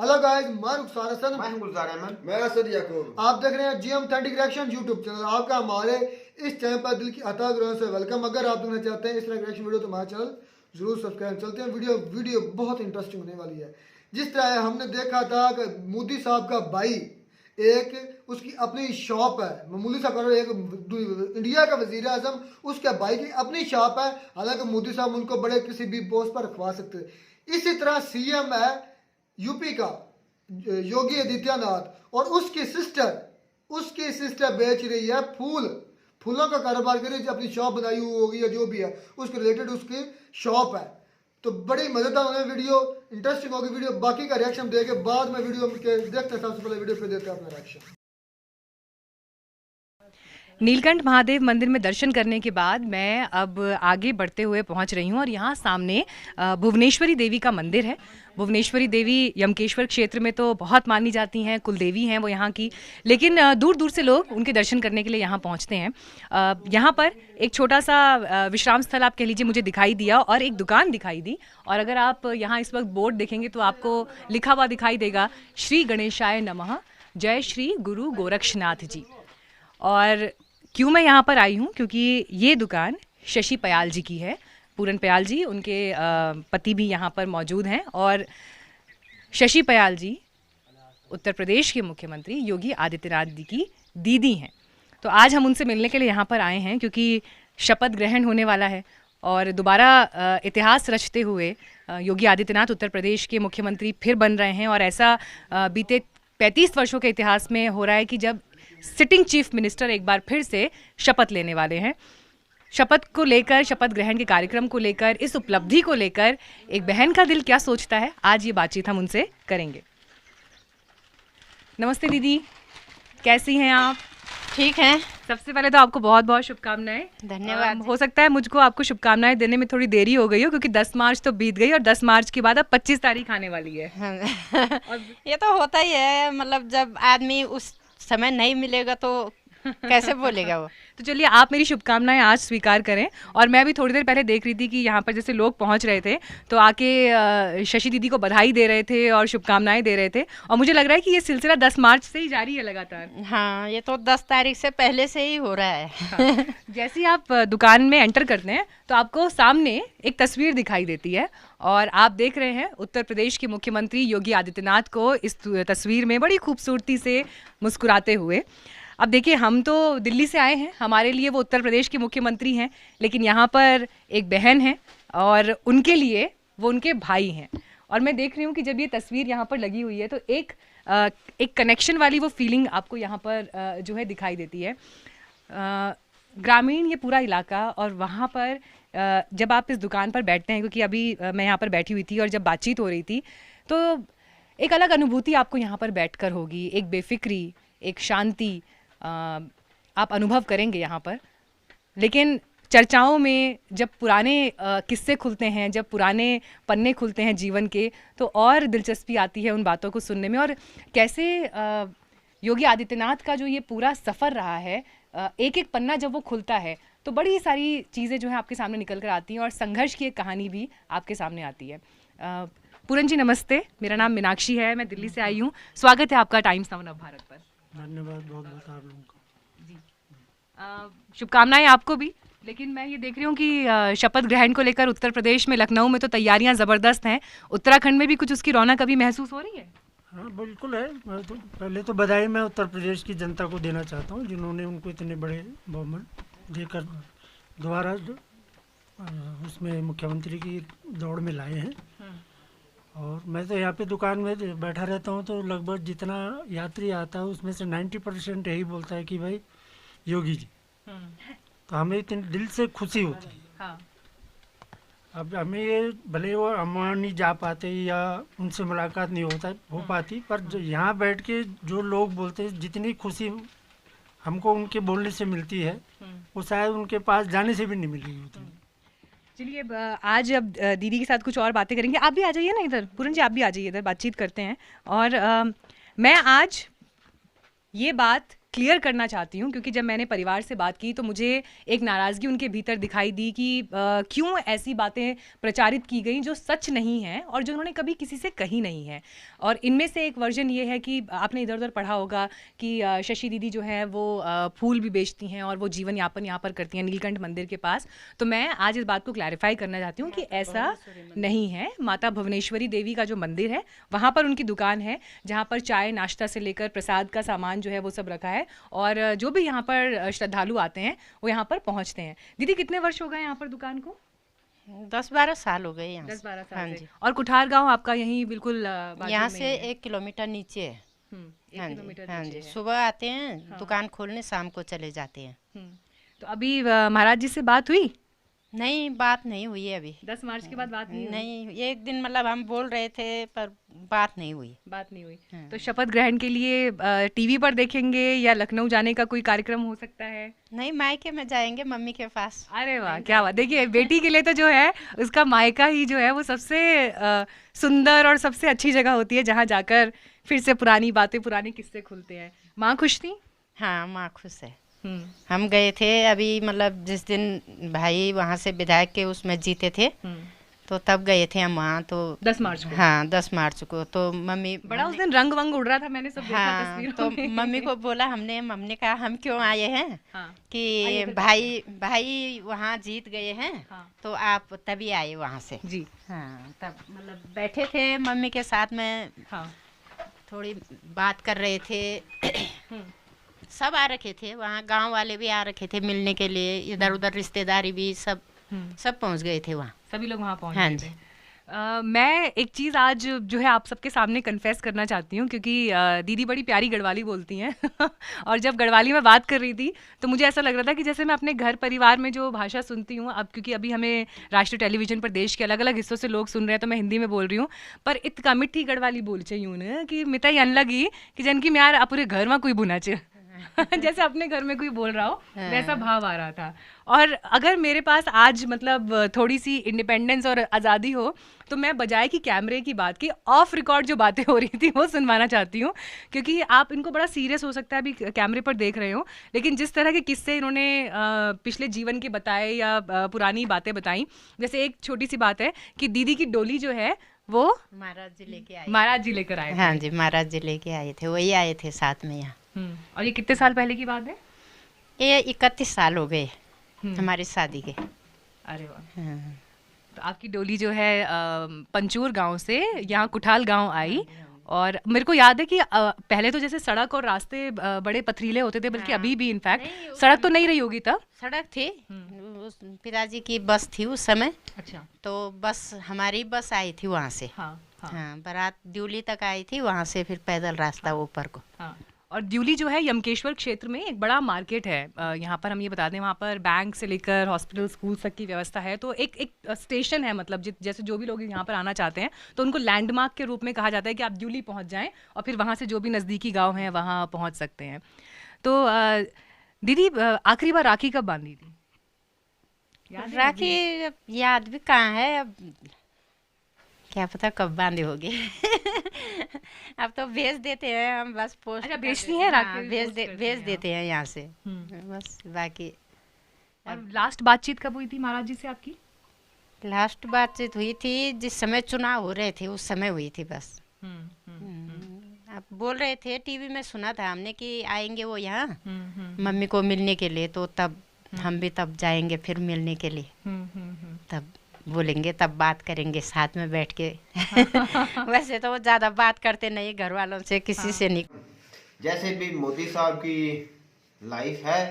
Hello guys, मैं रुखसार हसन, मैं हूं गुलजार अहमद, मैं असद याकूब। आप देख रहे हैं GM authentic reaction YouTube channel. आपका हमारे इस चैनल पर दिल की अथाह ग्रहों से वेलकम। अगर आप देखना चाहते हैं इस तरह रिएक्शन वीडियो तो हमारा चैनल जरूर सब्सक्राइब। चलते हैं वीडियो बहुत इंटरेस्टिंग होने वाली है। जिस तरह हमने देखा था कि मोदी साहब का भाई एक उसकी अपनी शॉप है, मामूली सा करो, एक इंडिया का वजीर आजम, उसके भाई की अपनी शॉप है। हालांकि मोदी साहब उनको बड़े किसी भी पोस्ट पर रखवा सकते हैं। इसी तरह सीएम है यूपी का योगी आदित्यनाथ, और उसकी सिस्टर बेच रही है फूलों का कारोबार कर रही है, अपनी शॉप बनाई हुई होगी या जो भी है उसके रिलेटेड उसकी शॉप है। तो बड़ी मजेदार होने वीडियो, इंटरेस्टिंग होगी वीडियो। बाकी का रिएक्शन देके बाद में वीडियो के देखते हैं। सबसे पहले वीडियो पे देते हैं अपना रिएक्शन। नीलकंठ महादेव मंदिर में दर्शन करने के बाद मैं अब आगे बढ़ते हुए पहुंच रही हूं और यहाँ सामने भुवनेश्वरी देवी का मंदिर है। भुवनेश्वरी देवी यमकेश्वर क्षेत्र में तो बहुत मानी जाती हैं, कुलदेवी हैं वो यहाँ की, लेकिन दूर दूर से लोग उनके दर्शन करने के लिए यहाँ पहुँचते हैं। यहाँ पर एक छोटा सा विश्राम स्थल आप कह लीजिए मुझे दिखाई दिया और एक दुकान दिखाई दी। और अगर आप यहाँ इस वक्त बोर्ड देखेंगे तो आपको लिखा हुआ दिखाई देगा, श्री गणेशाय नमः, जय श्री गुरु गोरक्षनाथ जी। और क्यों मैं यहाँ पर आई हूँ, क्योंकि ये दुकान शशि पयाल जी की है। पूरन पयाल जी, उनके पति भी यहाँ पर मौजूद हैं। और शशि पयाल जी उत्तर प्रदेश के मुख्यमंत्री योगी आदित्यनाथ जी की दीदी हैं। तो आज हम उनसे मिलने के लिए यहाँ पर आए हैं क्योंकि शपथ ग्रहण होने वाला है और दोबारा इतिहास रचते हुए योगी आदित्यनाथ उत्तर प्रदेश के मुख्यमंत्री फिर बन रहे हैं। और ऐसा बीते 35 वर्षों के इतिहास में हो रहा है कि जब सिटिंग चीफ मिनिस्टर एक बार फिर से शपथ लेने वाले हैं। शपथ को लेकर, शपथ ग्रहण के कार्यक्रम को लेकर, इस उपलब्धि को लेकर एक बहन का दिल क्या सोचता है, आज ये बातचीत हम उनसे करेंगे। नमस्ते दीदी, कैसी हैं आप? ठीक है। सबसे पहले तो आपको बहुत बहुत शुभकामनाएं। धन्यवाद। हो सकता है मुझको आपको शुभकामनाएं देने में थोड़ी देरी हो गई हो क्योंकि 10 मार्च तो बीत गई और 10 मार्च के बाद अब 25 तारीख आने वाली है। ये तो होता ही है, मतलब जब आदमी उस समय नहीं मिलेगा तो कैसे बोलेगा वो। तो चलिए, आप मेरी शुभकामनाएं आज स्वीकार करें। और मैं भी थोड़ी देर पहले देख रही थी कि यहाँ पर जैसे लोग पहुँच रहे थे तो आके शशि दीदी को बधाई दे रहे थे और शुभकामनाएं दे रहे थे। और मुझे लग रहा है कि ये सिलसिला 10 मार्च से ही जारी है लगातार। हाँ, ये तो 10 तारीख से पहले से ही हो रहा है। हाँ। जैसे ही आप दुकान में एंटर करते हैं तो आपको सामने एक तस्वीर दिखाई देती है और आप देख रहे हैं उत्तर प्रदेश के मुख्यमंत्री योगी आदित्यनाथ को इस तस्वीर में बड़ी खूबसूरती से मुस्कुराते हुए। अब देखिए, हम तो दिल्ली से आए हैं, हमारे लिए वो उत्तर प्रदेश के मुख्यमंत्री हैं, लेकिन यहाँ पर एक बहन है और उनके लिए वो उनके भाई हैं। और मैं देख रही हूँ कि जब ये तस्वीर यहाँ पर लगी हुई है तो एक कनेक्शन वाली वो फीलिंग आपको यहाँ पर जो है दिखाई देती है। ग्रामीण ये पूरा इलाका, और वहाँ पर जब आप इस दुकान पर बैठते हैं, क्योंकि अभी मैं यहाँ पर बैठी हुई थी और जब बातचीत हो रही थी तो एक अलग अनुभूति आपको यहाँ पर बैठकर होगी। एक बेफिक्री, एक शांति आप अनुभव करेंगे यहाँ पर। लेकिन चर्चाओं में जब पुराने किस्से खुलते हैं, जब पुराने पन्ने खुलते हैं जीवन के, तो और दिलचस्पी आती है उन बातों को सुनने में। और कैसे योगी आदित्यनाथ का जो ये पूरा सफ़र रहा है, एक एक पन्ना जब वो खुलता है तो बड़ी सारी चीज़ें जो है आपके सामने निकल कर आती हैं और संघर्ष की एक कहानी भी आपके सामने आती है। पूरन जी नमस्ते, मेरा नाम मीनाक्षी है, मैं दिल्ली से आई हूँ। स्वागत है आपका टाइम्स नाउ नवभारत पर। धन्यवाद बहुत बहुत आप लोगों का जी। शुभकामनाएं आपको भी। लेकिन मैं ये देख रही हूँ कि शपथ ग्रहण को लेकर उत्तर प्रदेश में, लखनऊ में तो तैयारियां ज़बरदस्त हैं। उत्तराखंड में भी कुछ उसकी रौनक अभी महसूस हो रही है? हाँ बिल्कुल है। मैं तो पहले तो बधाई मैं उत्तर प्रदेश की जनता को देना चाहता हूँ जिन्होंने उनको इतने बड़े बहुमत देकर दोबारा उसमें मुख्यमंत्री की दौड़ में लाए हैं। और मैं तो यहाँ पे दुकान में बैठा रहता हूँ तो लगभग जितना यात्री आता है उसमें से 90% यही बोलता है कि भाई योगी जी। तो हमें इतनी दिल से खुशी होती है। हाँ। अब हमें ये भले वो अम्मा नहीं जा पाते या उनसे मुलाकात नहीं हो पाती, पर जो यहाँ बैठ के जो लोग बोलते हैं, जितनी खुशी हमको उनके बोलने से मिलती है वो शायद उनके पास जाने से भी नहीं मिलेगी उतनी। चलिए, आज अब दीदी के साथ कुछ और बातें करेंगे। आप भी आ जाइए ना इधर, पूरन जी आप भी आ जाइए इधर, बातचीत करते हैं। और मैं आज ये बात क्लियर करना चाहती हूँ, क्योंकि जब मैंने परिवार से बात की तो मुझे एक नाराज़गी उनके भीतर दिखाई दी कि क्यों ऐसी बातें प्रचारित की गई जो सच नहीं हैं और जो उन्होंने कभी किसी से कही नहीं है। और इनमें से एक वर्जन ये है कि आपने इधर उधर पढ़ा होगा कि शशि दीदी जो है वो फूल भी बेचती हैं और वो जीवन यापन यहाँ पर करती हैं नीलकंठ मंदिर के पास। तो मैं आज इस बात को क्लैरिफाई करना चाहती हूँ कि ऐसा नहीं है। माता भुवनेश्वरी देवी का जो मंदिर है वहाँ पर उनकी दुकान है, जहाँ पर चाय नाश्ता से लेकर प्रसाद का सामान जो है वो सब रखा है, और जो भी यहाँ पर श्रद्धालु आते हैं वो यहाँ पर पहुँचते हैं। दीदी कितने वर्ष हो गए यहाँ पर दुकान को? 10-12 साल हो गए यहाँ 10-12 हाँ साल से। जी। और कुठार गांव आपका यहीं बिल्कुल बाजू यहाँ में से ही है? 1 किलोमीटर नीचे है। 1 हाँ किलोमीटर जी, हाँ नीचे जी। है। सुबह आते हैं दुकान खोलने, शाम को चले जाते हैं। तो अभी महाराज जी से बात हुई? नहीं, बात नहीं हुई है अभी। 10 मार्च के बाद बात नहीं हुई? नहीं, एक दिन मतलब हम बोल रहे थे पर बात नहीं हुई। बात नहीं हुई। तो शपथ ग्रहण के लिए टीवी पर देखेंगे या लखनऊ जाने का कोई कार्यक्रम हो सकता है? नहीं, मायके में जाएंगे मम्मी के पास। अरे वाह, क्या बात। देखिए बेटी के लिए तो जो है उसका मायका ही जो है वो सबसे सुंदर और सबसे अच्छी जगह होती है, जहाँ जाकर फिर से पुरानी बातें पुराने किस्से खुलते हैं। माँ खुश थी? हाँ, माँ खुश है। हम गए थे अभी, मतलब जिस दिन भाई वहाँ से विधायक के उसमें जीते थे तो तब गए थे हम वहाँ। तो 10 मार्च को? हाँ, 10 मार्च को। तो मम्मी बड़ा उस दिन रंग वंग उड़ रहा था, मैंने सब देखा हाँ, तस्वीरों तो में। मम्मी को बोला हमने कहा हम क्यों आए हैं हाँ, कि भाई वहाँ जीत गए हैं हाँ। तो आप तभी आए वहाँ से। जी हाँ, तब मतलब बैठे थे मम्मी के साथ में, हाँ। थोड़ी बात कर रहे थे। सब आ रखे थे वहाँ, गांव वाले भी आ रखे थे मिलने के लिए, इधर उधर रिश्तेदारी भी सब पहुँच गए थे वहाँ। सभी लोग वहाँ पहुँच हाँ गए जी। थे। मैं एक चीज़ आज जो है आप सबके सामने कन्फेस करना चाहती हूँ, क्योंकि दीदी बड़ी प्यारी गढ़वाली बोलती हैं और जब गढ़वाली में बात कर रही थी तो मुझे ऐसा लग रहा था कि जैसे मैं अपने घर परिवार में जो भाषा सुनती हूँ, अब क्योंकि अभी हमें राष्ट्रीय टेलीविजन पर देश के अलग अलग हिस्सों से लोग सुन रहे हैं तो मैं हिंदी में बोल रही हूँ, पर इतका मिठी गढ़वाली बोल चाहिए न कि मिताई अन लगी कि जनकी मैं यार पूरे घर में कोई बुना चे जैसे अपने घर में कोई बोल रहा हो वैसा भाव आ रहा था। और अगर मेरे पास आज मतलब थोड़ी सी इंडिपेंडेंस और आज़ादी हो तो मैं बजाय कि कैमरे की बात की ऑफ रिकॉर्ड जो बातें हो रही थी वो सुनवाना चाहती हूँ, क्योंकि आप इनको बड़ा सीरियस हो सकता है अभी कैमरे पर देख रहे हो, लेकिन जिस तरह के किस्से इन्होंने पिछले जीवन के बताए या पुरानी बातें बताई, जैसे एक छोटी सी बात है कि दीदी की डोली जो है वो महाराज जी लेके आए। महाराज जी लेकर आए। हाँ जी, महाराज जी लेके आए थे, वही आए थे साथ में यहाँ। और ये कितने साल पहले की बात है? ये 31 साल हो गए हमारी शादी के। अरे वाह। हाँ। तो आपकी डोली जो है पंचूर गांव से यहाँ कुठाल गांव आई, और मेरे को याद है कि पहले तो जैसे सड़क और रास्ते बड़े पथरीले होते थे, बल्कि अभी भी इनफैक्ट सड़क तो नहीं रही होगी तब। सड़क थी, उस पिताजी की बस थी उस समय। अच्छा। तो बस हमारी बस आई थी वहाँ से। हाँ हाँ हाँ, बारात द्यूली तक आई थी, वहाँ से फिर पैदल रास्ता ऊपर को। हाँ। और द्यूली जो है यमकेश्वर क्षेत्र में एक बड़ा मार्केट है। यहाँ पर हम ये बता दें, वहाँ पर बैंक से लेकर हॉस्पिटल स्कूल तक की व्यवस्था है। तो एक स्टेशन है, मतलब जैसे जो भी लोग यहाँ पर आना चाहते हैं तो उनको लैंडमार्क के रूप में कहा जाता है कि आप द्यूली पहुँच जाएं और फिर वहाँ से जो भी नज़दीकी गाँव हैं वहाँ पहुँच सकते हैं। तो दीदी आखिरी बार राखी कब बांधी थी? राखी याद भी कहाँ है, अब क्या पता कब बांधे होगी अब तो भेज देते हैं हम, बस पोस्ट। अच्छा, भेजती हैं राखी? हाँ, भेज देते हैं यहाँ से बस। बाकी और लास्ट बातचीत कब हुई थी महाराज जी से आपकी? लास्ट बातचीत हुई थी जिस समय चुनाव हो रहे थे उस समय हुई थी बस। आप बोल रहे थे, टीवी में सुना था हमने कि आएंगे वो यहाँ मम्मी को मिलने के लिए, तो तब हम भी तब जाएंगे फिर मिलने के लिए। तब बोलेंगे, तब बात करेंगे साथ में बैठ के वैसे तो वो ज़्यादा बात करते नहीं घर वालों से, किसी से नहीं। जैसे भी मोदी साहब की लाइफ है,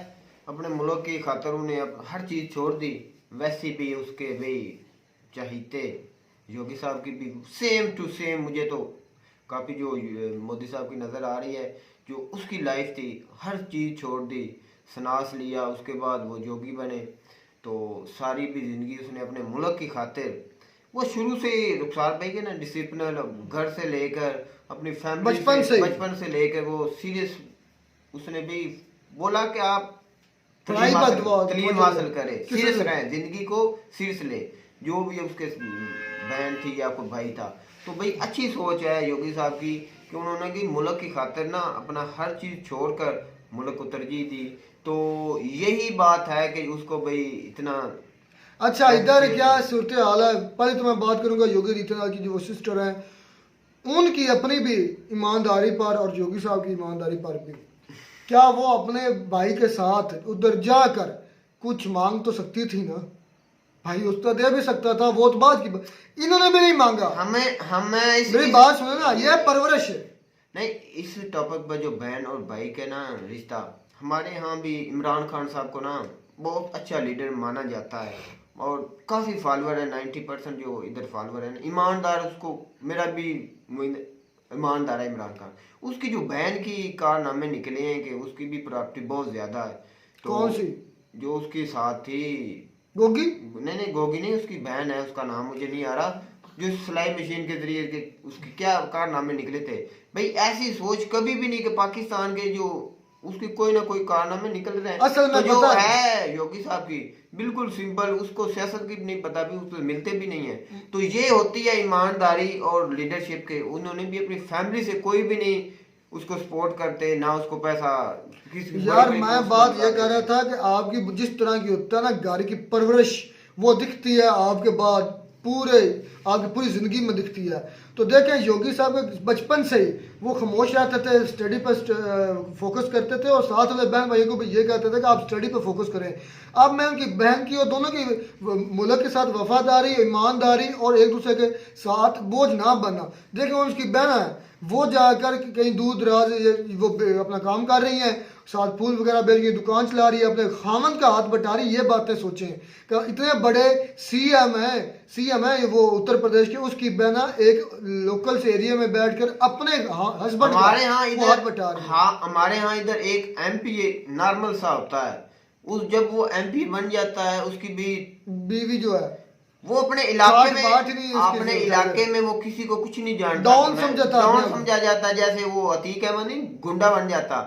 अपने मुल्क की खातर उन्हें अब हर चीज़ छोड़ दी, वैसे भी उसके भी चाहते योगी साहब की भी सेम टू सेम मुझे तो काफ़ी जो मोदी साहब की नज़र आ रही है, जो उसकी लाइफ थी, हर चीज़ छोड़ दी, सनास लिया, उसके बाद वो जोगी बने। तो सारी भी ज़िंदगी उसने अपने मुल्क की खातिर, वो शुरू से रुखसार भाई के ना डिसिप्लिन, घर से लेकर अपनी फैमिली बचपन से लेकर वो सीरियस, उसने भी बोला कि आप तालीम हासिल करें, सीरियस रहें, जिंदगी को सीरियस ले। जो भी उसके बहन थी या कोई भाई था, तो भाई अच्छी सोच है योगी साहब की कि उन्होंने की मुल्क की खातिर ना अपना हर चीज़ छोड़कर मुल्क को तरजीह दी। तो यही बात है कि उसको भाई इतना अच्छा इधर क्या सूरत हाल है? पहले तो मैं बात करूंगा योगी आदित्यनाथ की जो वो सिस्टर हैं, उनकी अपनी भी ईमानदारी पर और योगी साहब की ईमानदारी पर भी, क्या वो अपने भाई के साथ उधर जाकर कुछ मांग तो सकती थी ना? भाई उस तो दे भी सकता था, वो तो बात की इन्होंने भी नहीं मांगा। हमें मेरी बात सुनो ना, ये परवरिश है। नहीं, इस टॉपिक पर जो बहन और भाई के ना रिश्ता, हमारे यहाँ भी इमरान खान साहब को ना बहुत अच्छा लीडर माना जाता है और काफ़ी फॉलोअर है। 90% जो इधर फॉलोअर है ना, ईमानदार, उसको मेरा भी ईमानदार है इमरान खान। उसकी जो बहन की कारनामे निकले हैं कि उसकी भी प्रॉपर्टी बहुत ज़्यादा है। तो कौन सी? जो उसके साथ थी, गोगी? नहीं गोगी नहीं, उसकी बहन है, उसका नाम मुझे नहीं आ रहा, जो सिलाई मशीन के जरिए के उसके क्या कारनामे निकले थे। भाई ऐसी सोच कभी भी नहीं कि पाकिस्तान के जो उसकी कोई ना कोई कारनामे निकल रहे हैं। असल में तो जो पता है योगी साहब की बिल्कुल सिंपल, उसको सियासत की नहीं पता, भी उसको मिलते भी नहीं है। तो ये होती है ईमानदारी और लीडरशिप के। उन्होंने भी अपनी फैमिली से कोई भी नहीं उसको सपोर्ट करते, ना उसको पैसा किसी यार मैं बात ये कर रहा था कि आपकी जिस तरह की होता है ना घर की परवरिश, वो दिखती है आपके बाद पूरे आपकी पूरी जिंदगी में दिखती है। तो देखें योगी साहब बचपन से ही वो खामोश रहते थे, स्टडी पर फोकस करते थे और साथ वाले बहन भाइयों को भी ये कहते थे कि आप स्टडी पर फोकस करें। अब मैं उनकी बहन की और दोनों की मुल्क के साथ वफादारी, ईमानदारी और एक दूसरे के साथ बोझ ना बनना। देखें उनकी बहन है, वो जाकर कहीं दूर दराज वो अपना काम कर रही हैं, साथ फूल वगैरह बेच रही, दुकान चला रही है, अपने खामन का हाथ बटा रही। ये बातें सोचें कि इतने बड़े सीएम है वो उत्तर प्रदेश के, उसकी बहना एक लोकल से एरिया में बैठकर अपने हस्बैंड हमारे यहाँ हाथ इधर बटा रही है। हाँ, हमारे यहाँ इधर एक एमपी नॉर्मल सा होता है, उस जब वो एमपी बन जाता है उसकी भी बीवी जो है वो अपने इलाके में बात ही नहीं है इसकी अपने जो इलाके में वो किसी को कुछ नहीं जानता, डॉन समझता डॉन है। समझा जाता, जैसे वो अतीक अहमद नहीं गुंडा बन जाता।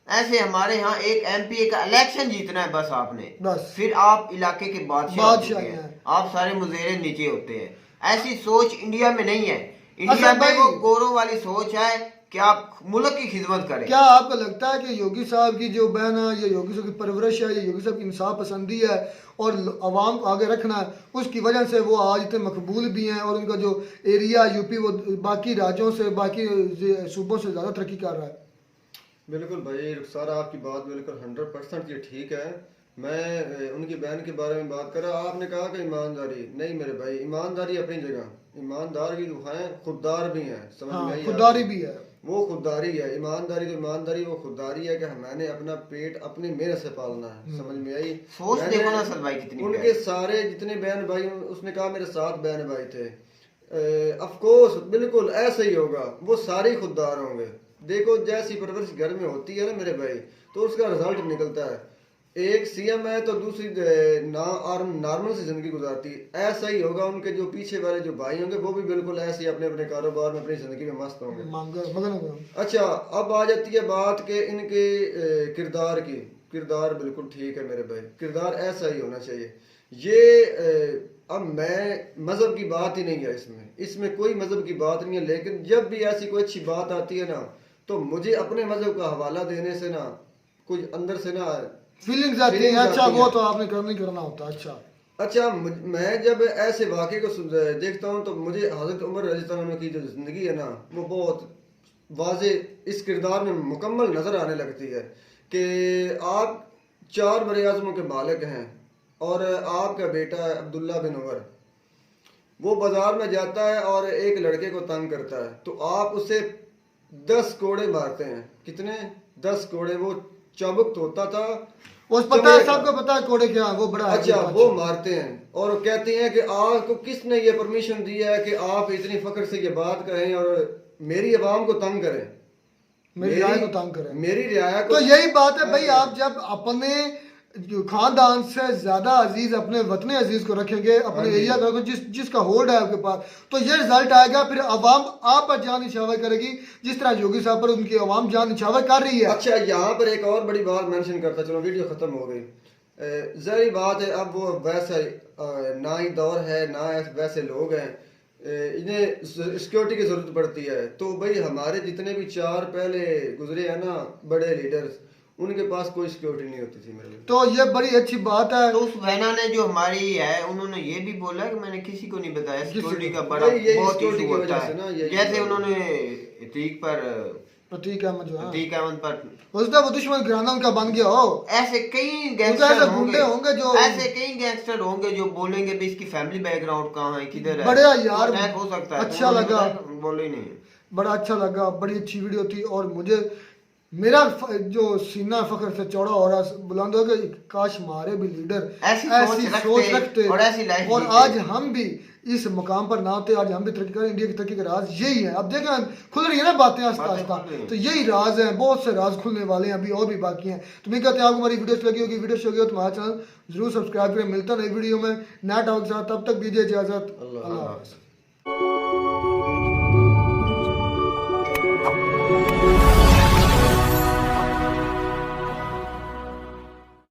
ऐसे हमारे यहाँ एक एमपी का इलेक्शन जीतना है बस आपने, बस फिर आप इलाके के बादशाह बादशाह होते हैं, हैं। आप सारे मुजेरे नीचे होते हैं। ऐसी सोच इंडिया में नहीं है। इंडिया में भाई- वो गौरव वाली सोच है कि आप मुल्क की खिदमत करें। क्या आपको लगता है कि योगी साहब की जो बहन है, ये योगी साहब की परवरिश है, ये योगी साहब की इंसाफ पसंदी है और अवाम को आगे रखना है, उसकी वजह से वो आज इतने मकबूल भी हैं और उनका जो एरिया यूपी वो बाकी राज्यों से, बाकी सूबों से ज़्यादा तरक्की कर रहा है? बिल्कुल भाई रुखसार, आपकी बात बिल्कुल 100% ये ठीक है। मैं उनकी बहन के बारे में बात कर रहा, आपने कहा कि ईमानदारी नहीं मेरे भाई, ईमानदारी अपनी जगह, ईमानदार भी हैं, खुददार भी हैं, समझ में हाँ, आई? खुददारी भी है। वो खुददारी है। ईमानदारी तो ईमानदारी वो खुददारी है कि मैंने अपना पेट अपनी मेहनत से पालना है, समझ में आई? सोच मैंने देखो ना सर भाई कितनी उनके प्यारी। सारे जितने बहन भाई, उसने कहा मेरे 7 बहन भाई थे, ऑफ कोर्स बिल्कुल ऐसा ही होगा, वो सारे खुददार होंगे। देखो जैसी परवरिश घर में होती है ना मेरे भाई, तो उसका रिजल्ट निकलता है। एक सीएम है तो दूसरी नॉर्मल सी जिंदगी गुजारती है। ऐसा ही होगा उनके जो पीछे वाले जो भाई होंगे, वो भी बिल्कुल ऐसे ही अपने अपने कारोबार में अपनी जिंदगी में मस्त होंगे। मगन होगा। अच्छा, अब आ जाती है बात के इनके किरदार की। किरदार बिल्कुल ठीक है मेरे भाई, किरदार ऐसा ही होना चाहिए। ये अब मैं मजहब की बात ही नहीं है इसमें कोई मजहब की बात नहीं है, लेकिन जब भी ऐसी कोई अच्छी बात आती है ना, तो मुझे अपने मजहब का हवाला देने से ना कुछ अंदर से ना फीलिंग्स आती है। अच्छा वो तो आपने करना होता है। अच्छा मैं जब ऐसे वाक़े को देखता हूँ तो मुझे हज़रत उमर रज़ियल्लाहु अन्हु की जो ज़िंदगी है ना, वो बहुत वाज़े इस किरदार में मुकम्मल नज़र आने लगती है कि आप 4 बरे-ए-आज़मों के मालिक हैं और आपका बेटा है अब्दुल्ला बिन उमर, वो बाज़ार में जाता है और एक लड़के को तंग करता है, तो आप उसे 10 कोड़े मारते हैं। कितने? 10 कोड़े। वो चाबुक होता था, पता है, सबको पता है कोड़े क्या है, वो बड़ा अच्छा वो मारते हैं और कहते हैं कि आपको किसने ये परमिशन दिया है कि आप इतनी फख्र से ये बात करें और मेरी आवाम को तंग करें, मेरी राय को तंग करें, मेरी रियाया को। तो यही बात है भाई, आप जब अपने खानदान से ज्यादा अजीज अपने वतन अजीज को रखेंगे, अपने एरिया को रखेंगे, जिसका होल्ड है आपके पास, तो ये रिजल्ट आएगा। फिर अवाम आप पर जान निछावर करेगी, जिस तरह योगी साहब पर उनकी अवाम जान निछावर कर रही है। अच्छा, यहाँ पर एक और बड़ी बात मेंशन करता, चलो वीडियो खत्म हो गई। ज़ाहिर बात है अब वो वैसा ना ही दौर है, ना वैसे लोग हैं, इन्हें सिक्योरिटी की जरूरत पड़ती है। तो भाई हमारे जितने भी 4 पहले गुजरे हैं ना बड़े लीडर्स, उनके पास कोई सिक्योरिटी नहीं होती थी मेरे लिए। तो ये बड़ी अच्छी बात है। तो उस बहना ने जो हमारी है उन्होंने ये भी बोला कि मैंने किसी को नहीं बताया, सिक्योरिटी का बड़ा यही बहुत सिक्योरिटी इशू की होता वजह से ना, है। यही जैसे उन्होंने अतीक पर प्रतीक अहमद जो है अतीक अहमद पर उसका वो दुश्मन घराना उनका बन गया हो। ऐसे कई ऐसे गैंगस्टर गुंडे होंगे जो ऐसे कई गैंगस्टर होंगे जो बोलेंगे भी इसकी फैमिली बैकग्राउंड कहाँ है, किधर है, बढ़िया यार, अटैक हो सकता है। अच्छा लगा, बोले ही नहीं। बड़ा अच्छा लगा, बड़ी अच्छी वीडियो थी। और मुझे मेरा जो सीना फख्र से चौड़ा हो रहा बुलंद हो गया, काश हमारे भी लीडर ऐसी सोच रखते और ऐसी लाइफ और जीते। आज हम भी इस मुकाम पर ना होते, आज हम भी तरक्की करें। इंडिया की तरक्की का राज यही है। अब देखें खुल रही है ना बातें आस्ता आस्ता, तो यही राज है। बहुत से राज खुलने वाले हैं, अभी और भी बाकी हैं। तो मैं कहते हैं आपको हमारी वीडियोस लगी होगी, वीडियो लगी हो तो हमारा चैनल जरूर सब्सक्राइब करें। मिलता नई वीडियो में नया टॉपिक के साथ, तब तक दीजिए इजाजत। अल्लाह हाफ़िज़।